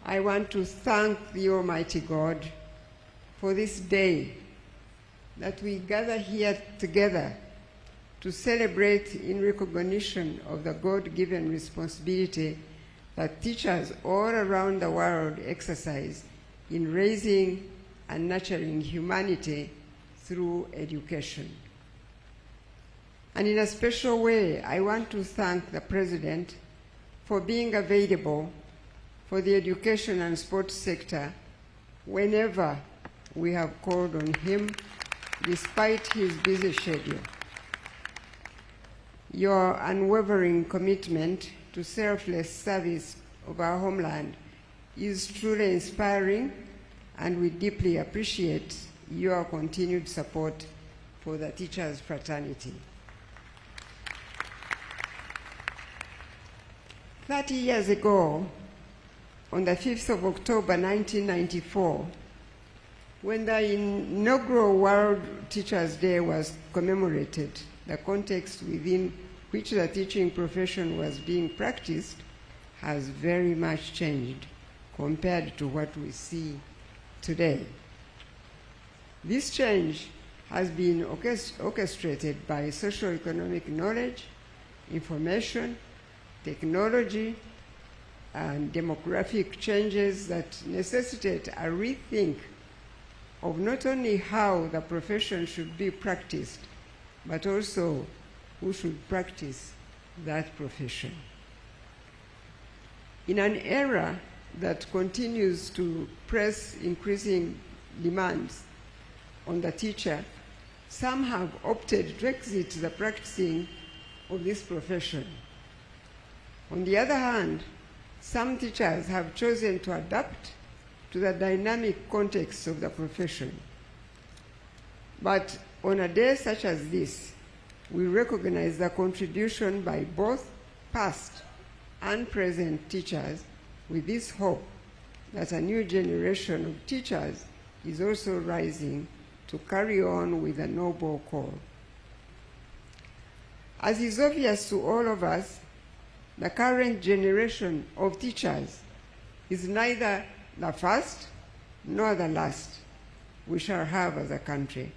I want to thank the Almighty God for this day that we gather here together to celebrate in recognition of the God-given responsibility that teachers all around the world exercise in raising and nurturing humanity through education. And in a special way, I want to thank the President for being available for the education and sports sector whenever we have called on him, despite his busy schedule. Your unwavering commitment to selfless service of our homeland is truly inspiring, and we deeply appreciate your continued support for the teachers' fraternity. 30 years ago, on the 5th of October 1994, when the inaugural World Teachers' Day was commemorated, the context within which the teaching profession was being practiced has very much changed compared to what we see today. This change has been orchestrated by socio-economic knowledge, information, technology, and demographic changes that necessitate a rethink of not only how the profession should be practiced, but also who should practice that profession. In an era that continues to press increasing demands on the teacher, some have opted to exit the practicing of this profession. On the other hand, some teachers have chosen to adapt to the dynamic context of the profession. But on a day such as this, we recognize the contribution by both past and present teachers with this hope that a new generation of teachers is also rising to carry on with a noble call. As is obvious to all of us, the current generation of teachers is neither the first nor the last we shall have as a country.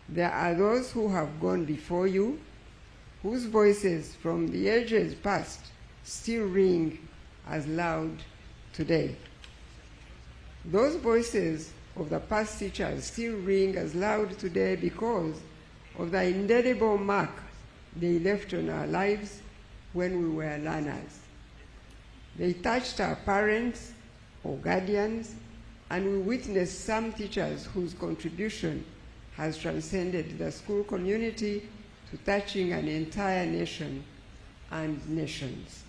There are those who have gone before you, whose voices from the ages past still ring as loud today. Those voices of the past teachers still ring as loud today because of the indelible mark they left on our lives when we were learners. They touched our parents or guardians, and we witnessed some teachers whose contribution has transcended the school community to touching an entire nation and nations.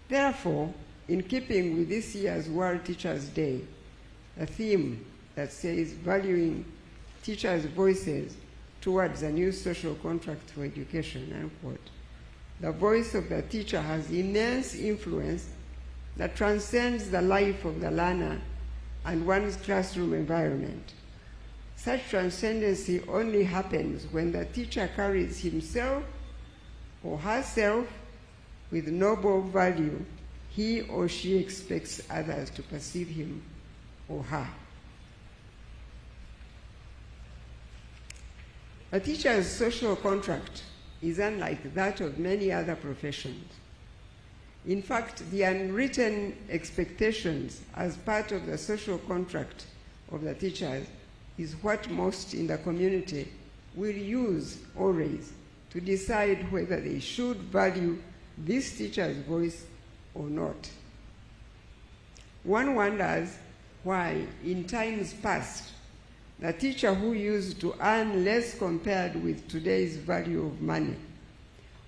Therefore, in keeping with this year's World Teachers' Day, a theme that says valuing teachers' voices towards a new social contract for education, unquote, the voice of the teacher has immense influence that transcends the life of the learner and one's classroom environment. Such transcendency only happens when the teacher carries himself or herself with noble value he or she expects others to perceive him or her. A teacher's social contract is unlike that of many other professions. In fact, the unwritten expectations as part of the social contract of the teachers is what most in the community will use always to decide whether they should value this teacher's voice or not. One wonders why, in times past, the teacher who used to earn less compared with today's value of money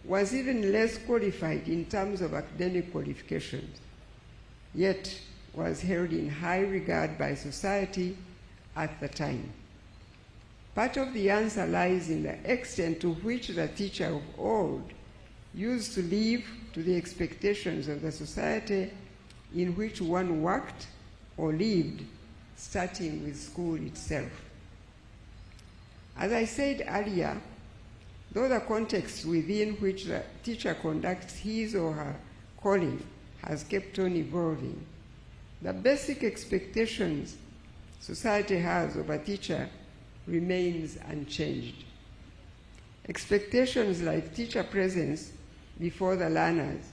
was even less qualified in terms of academic qualifications, yet was held in high regard by society at the time. Part of the answer lies in the extent to which the teacher of old used to live to the expectations of the society in which one worked or lived, starting with school itself. As I said earlier, though the context within which the teacher conducts his or her calling has kept on evolving, the basic expectations society has of a teacher remains unchanged. Expectations like teacher presence before the learners,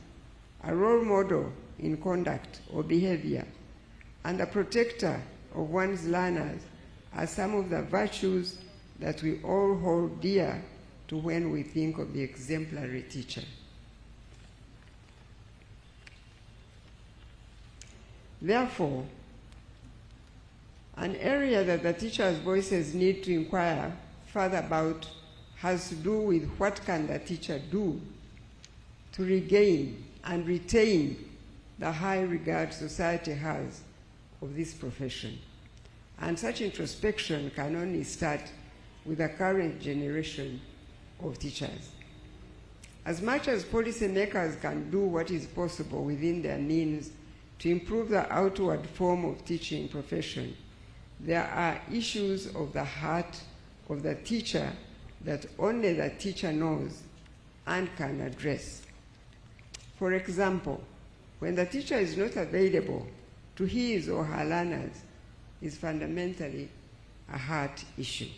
a role model in conduct or behavior, and a protector of one's learners are some of the virtues that we all hold dear to when we think of the exemplary teacher. Therefore, an area that the teachers' voices need to inquire further about has to do with what can the teacher do to regain and retain the high regard society has of this profession. And such introspection can only start with the current generation of teachers. As much as policymakers can do what is possible within their means to improve the outward form of teaching profession, there are issues of the heart of the teacher that only the teacher knows and can address. For example, when the teacher is not available to his or her learners is fundamentally a heart issue.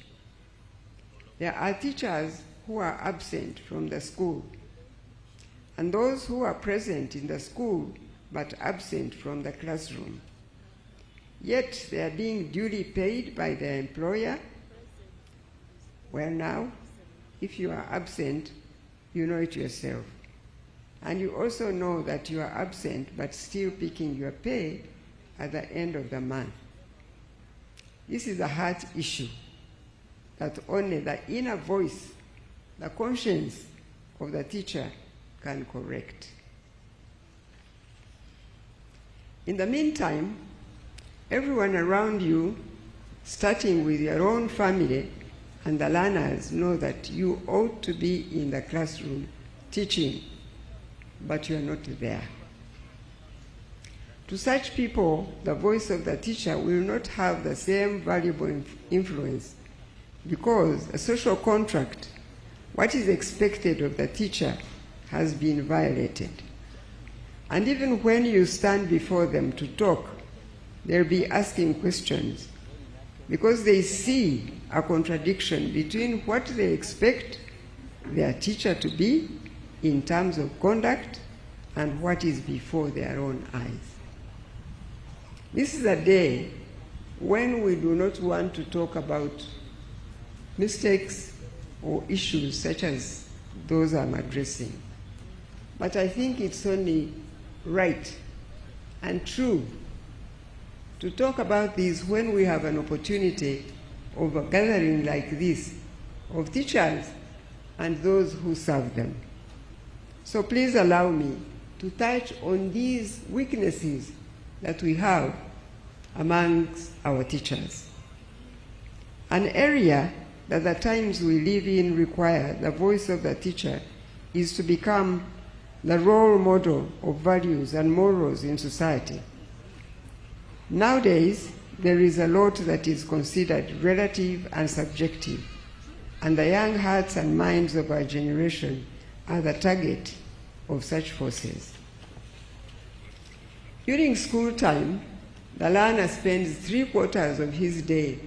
There are teachers who are absent from the school, and those who are present in the school but absent from the classroom. Yet they are being duly paid by their employer. Well now, if you are absent, you know it yourself. And you also know that you are absent but still picking your pay at the end of the month. This is a heart issue that only the inner voice, the conscience of the teacher can correct. In the meantime, everyone around you, starting with your own family and the learners, know that you ought to be in the classroom teaching, but you are not there. To such people, the voice of the teacher will not have the same valuable influence because a social contract, what is expected of the teacher, has been violated. And even when you stand before them to talk, they'll be asking questions because they see a contradiction between what they expect their teacher to be in terms of conduct and what is before their own eyes. This is a day when we do not want to talk about mistakes or issues such as those I'm addressing. But I think it's only right and true to talk about these when we have an opportunity of a gathering like this of teachers and those who serve them. So please allow me to touch on these weaknesses that we have amongst our teachers. An area that the times we live in require the voice of the teacher is to become the role model of values and morals in society. Nowadays, there is a lot that is considered relative and subjective, and the young hearts and minds of our generation are the target of such forces. During school time, the learner spends 3/4 of his day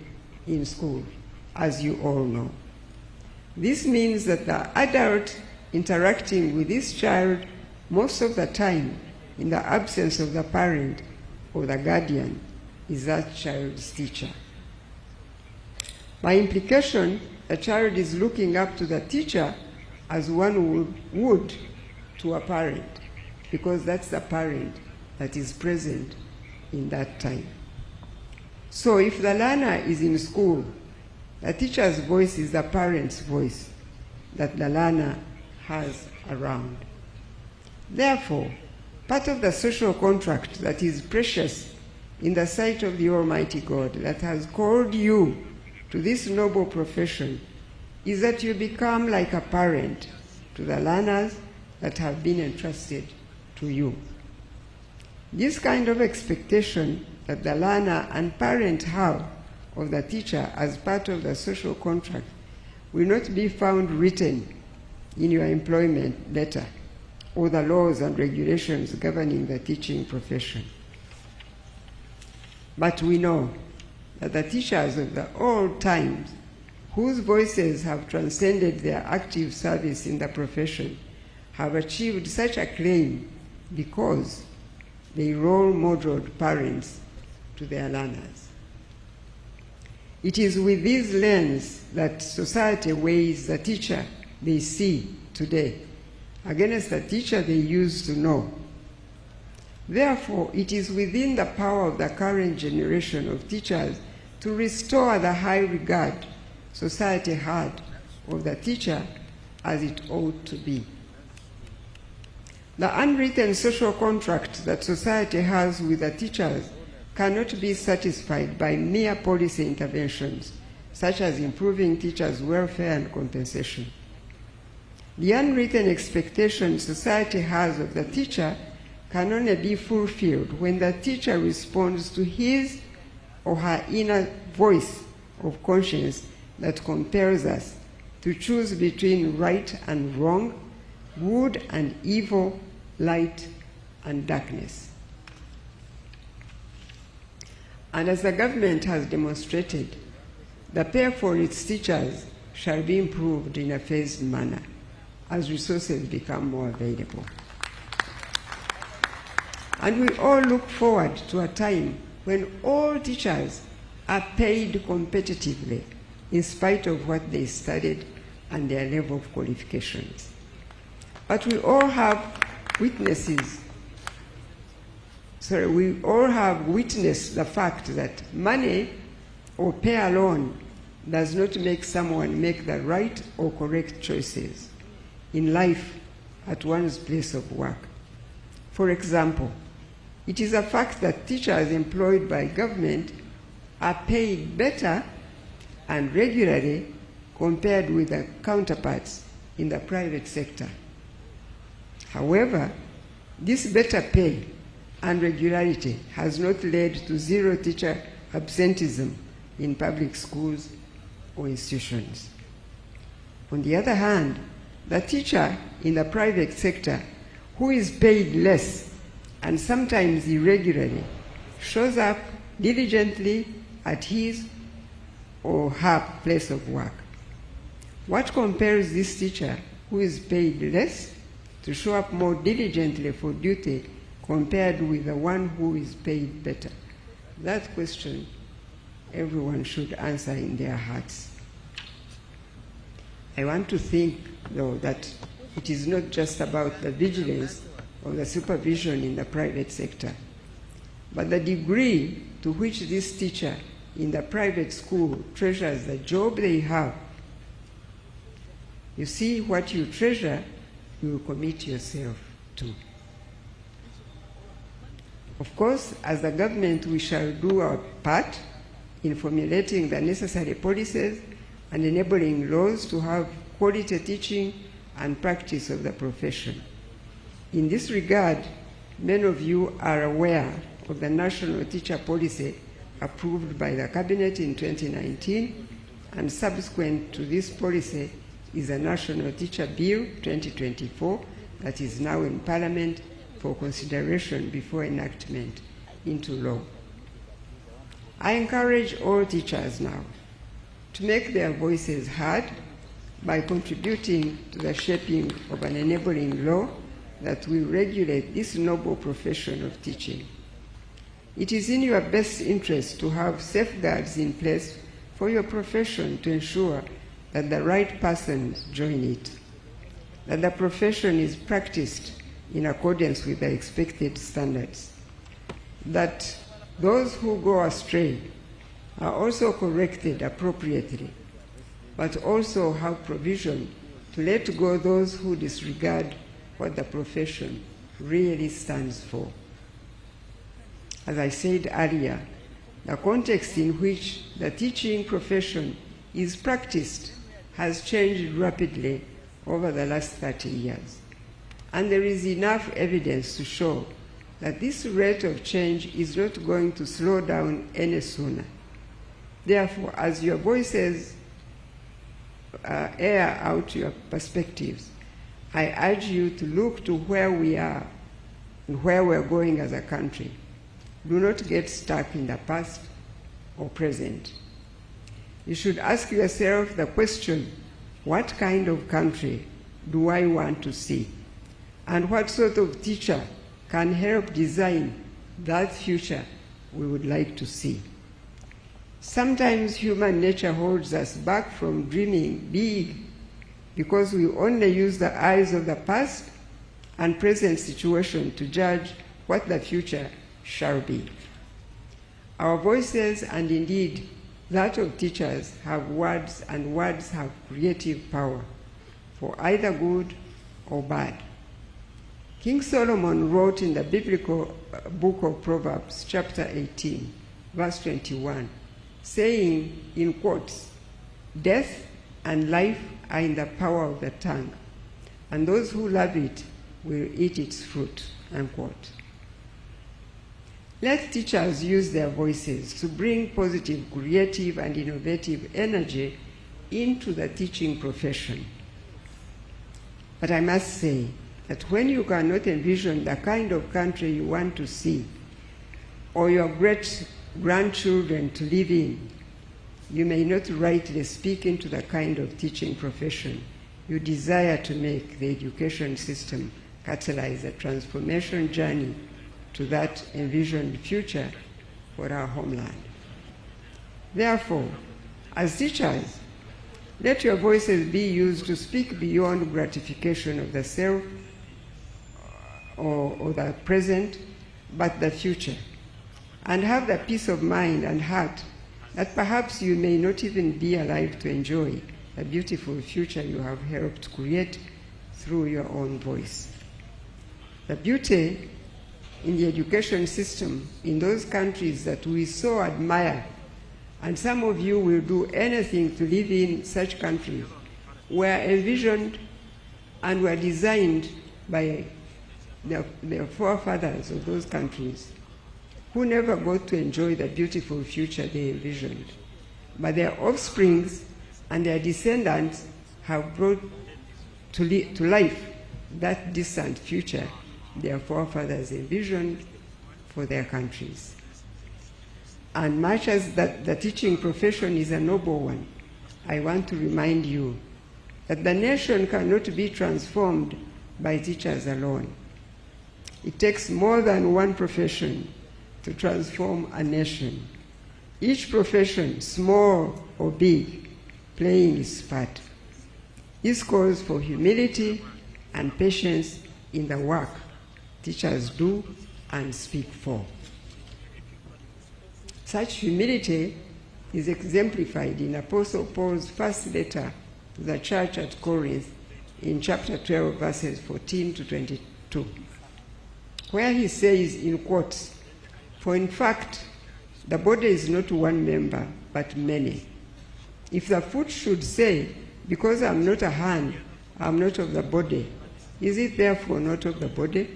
in school, as you all know. This means that the adult interacting with this child most of the time, in the absence of the parent or the guardian, is that child's teacher. By implication, the child is looking up to the teacher as one would to a parent, because that's the parent that is present in that time. So if the learner is in school, the teacher's voice is the parent's voice that the learner has around. Therefore, part of the social contract that is precious in the sight of the Almighty God that has called you to this noble profession is that you become like a parent to the learners that have been entrusted to you. This kind of expectation that the learner and parent have of the teacher as part of the social contract will not be found written in your employment letter or the laws and regulations governing the teaching profession. But we know that the teachers of the old times, whose voices have transcended their active service in the profession, have achieved such acclaim because they role modeled parents to their learners. It is with this lens that society weighs the teacher they see today against the teacher they used to know. Therefore, it is within the power of the current generation of teachers to restore the high regard society had of the teacher as it ought to be. The unwritten social contract that society has with the teachers cannot be satisfied by mere policy interventions, such as improving teachers' welfare and compensation. The unwritten expectation society has of the teacher can only be fulfilled when the teacher responds to his or her inner voice of conscience that compels us to choose between right and wrong, good and evil, light and darkness. And as the government has demonstrated, the pay for its teachers shall be improved in a phased manner as resources become more available. And we all look forward to a time when all teachers are paid competitively in spite of what they studied and their level of qualifications. But we all have witnessed the fact that money or pay alone does not make someone make the right or correct choices in life at one's place of work. For example, it is a fact that teachers employed by government are paid better and regularly compared with their counterparts in the private sector. However, this better pay and regularity has not led to zero teacher absenteeism in public schools or institutions. On the other hand, the teacher in the private sector who is paid less and sometimes irregularly shows up diligently at his or her place of work. What compares this teacher who is paid less to show up more diligently for duty compared with the one who is paid better? That question everyone should answer in their hearts. I want to think, though, that it is not just about the vigilance or the supervision in the private sector, but the degree to which this teacher in the private school treasures the job they have. You see, what you treasure, you will commit yourself to. Of course, as the government, we shall do our part in formulating the necessary policies and enabling laws to have quality teaching and practice of the profession. In this regard, many of you are aware of the National Teacher Policy approved by the Cabinet in 2019, and subsequent to this policy is the National Teacher Bill 2024 that is now in Parliament for consideration before enactment into law. I encourage all teachers now to make their voices heard by contributing to the shaping of an enabling law that will regulate this noble profession of teaching. It is in your best interest to have safeguards in place for your profession to ensure that the right persons join it, that the profession is practiced in accordance with the expected standards, that those who go astray are also corrected appropriately, but also have provision to let go those who disregard what the profession really stands for. As I said earlier, the context in which the teaching profession is practiced has changed rapidly over the last 30 years. And there is enough evidence to show that this rate of change is not going to slow down any sooner. Therefore, as your voices air out your perspectives, I urge you to look to where we are and where we're going as a country. Do not get stuck in the past or present. You should ask yourself the question, what kind of country do I want to see? And what sort of teacher can help design that future we would like to see? Sometimes human nature holds us back from dreaming big because we only use the eyes of the past and present situation to judge what the future shall be. Our voices, and indeed that of teachers, have words, and words have creative power, for either good or bad. King Solomon wrote in the biblical book of Proverbs, chapter 18, verse 21, saying, in quotes, "Death and life are in the power of the tongue, and those who love it will eat its fruit," unquote. Let teachers use their voices to bring positive, creative, and innovative energy into the teaching profession. But I must say that when you cannot envision the kind of country you want to see or your great-grandchildren to live in, you may not rightly speak into the kind of teaching profession you desire to make the education system catalyze the transformation journey to that envisioned future for our homeland. Therefore, as teachers, let your voices be used to speak beyond gratification of the self or the present, but the future, and have the peace of mind and heart that perhaps you may not even be alive to enjoy the beautiful future you have helped create through your own voice. The beauty in the education system in those countries that we so admire, and some of you will do anything to live in such countries, were envisioned and were designed by the forefathers of those countries, who never got to enjoy the beautiful future they envisioned. But their offsprings and their descendants have brought to life that distant future their forefathers envisioned for their countries. And much as the teaching profession is a noble one, I want to remind you that the nation cannot be transformed by teachers alone. It takes more than one profession to transform a nation. Each profession, small or big, playing its part. This calls for humility and patience in the work teachers do and speak for. Such humility is exemplified in Apostle Paul's first letter to the church at Corinth in chapter 12, verses 14 to 22, where he says, in quotes, "For in fact, the body is not one member, but many. If the foot should say, because I'm not a hand, I'm not of the body, is it therefore not of the body?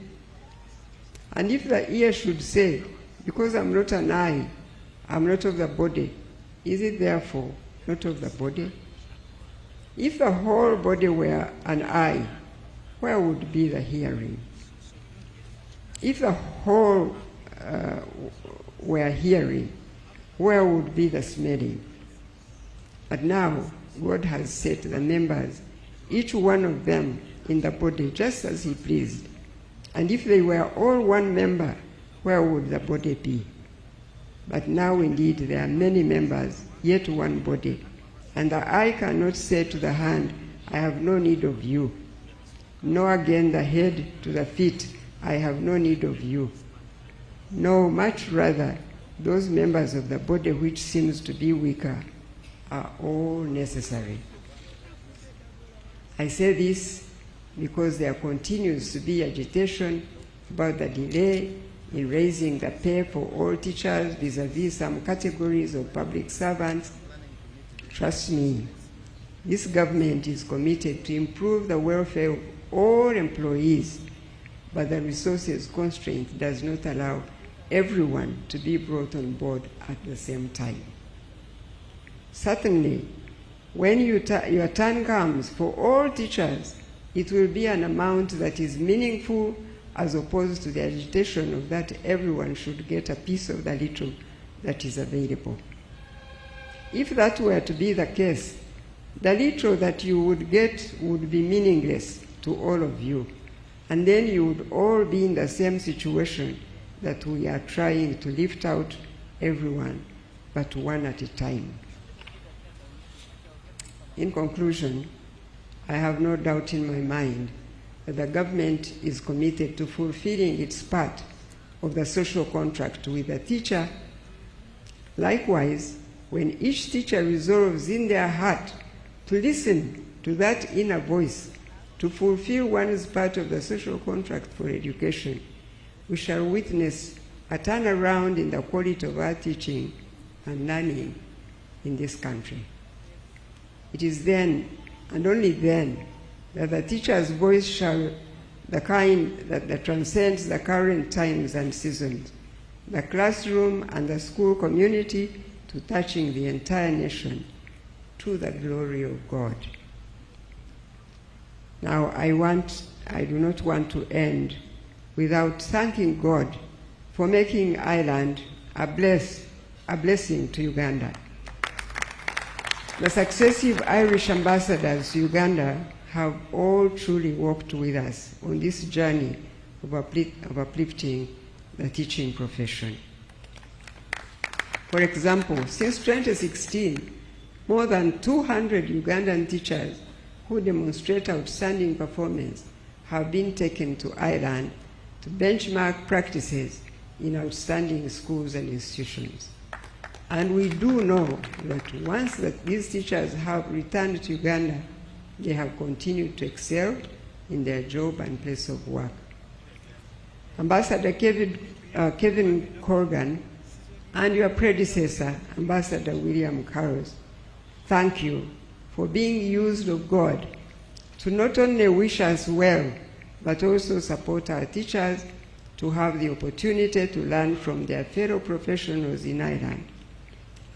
And if the ear should say, because I'm not an eye, I'm not of the body, is it therefore not of the body? If the whole body were an eye, where would be the hearing? If the whole were hearing, where would be the smelling? But now God has set the members, each one of them, in the body just as he pleased. And if they were all one member, where would the body be? But now indeed there are many members, yet one body. And the eye cannot say to the hand, I have no need of you. Nor again the head to the feet, I have no need of you. No, much rather, those members of the body which seems to be weaker are all necessary. I say this because there continues to be agitation about the delay in raising the pay for all teachers vis-à-vis some categories of public servants. Trust me, this government is committed to improve the welfare of all employees, but the resources constraint does not allow everyone to be brought on board at the same time. Certainly, when your turn comes for all teachers It will be an amount that is meaningful as opposed to the agitation of that everyone should get a piece of the little that is available. If that were to be the case, the little that you would get would be meaningless to all of you, and then you would all be in the same situation that we are trying to lift out everyone, but one at a time. In conclusion, I have no doubt in my mind that the government is committed to fulfilling its part of the social contract with the teacher. Likewise, when each teacher resolves in their heart to listen to that inner voice, to fulfill one's part of the social contract for education, we shall witness a turnaround in the quality of our teaching and learning in this country. It is then, and only then, that the teacher's voice shall the kind that transcends the current times and seasons, the classroom and the school community, to touching the entire nation, to the glory of God. Now, I do not want to end without thanking God for making Ireland a blessing to Uganda. The successive Irish ambassadors to Uganda have all truly walked with us on this journey of uplifting the teaching profession. For example, since 2016, more than 200 Ugandan teachers who demonstrate outstanding performance have been taken to Ireland to benchmark practices in outstanding schools and institutions. And we do know that once these teachers have returned to Uganda, they have continued to excel in their job and place of work. Ambassador Kevin Corrigan and your predecessor, Ambassador William Carlos, thank you for being used of God to not only wish us well, but also support our teachers to have the opportunity to learn from their fellow professionals in Ireland.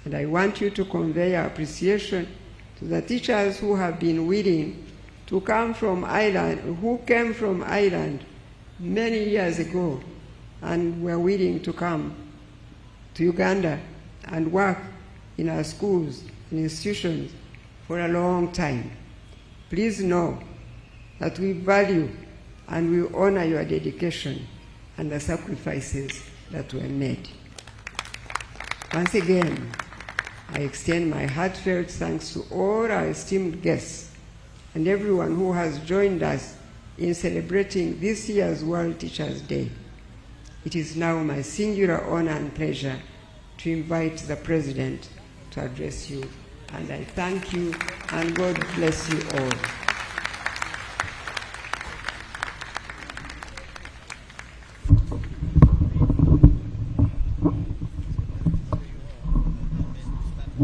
And I want you to convey our appreciation to the teachers who have been willing to come from Ireland, who came from Ireland many years ago and were willing to come to Uganda and work in our schools and institutions for a long time. Please know that we value and we honor your dedication and the sacrifices that were made. Once again, I extend my heartfelt thanks to all our esteemed guests and everyone who has joined us in celebrating this year's World Teachers' Day. It is now my singular honor and pleasure to invite the President to address you, and I thank you, and God bless you all.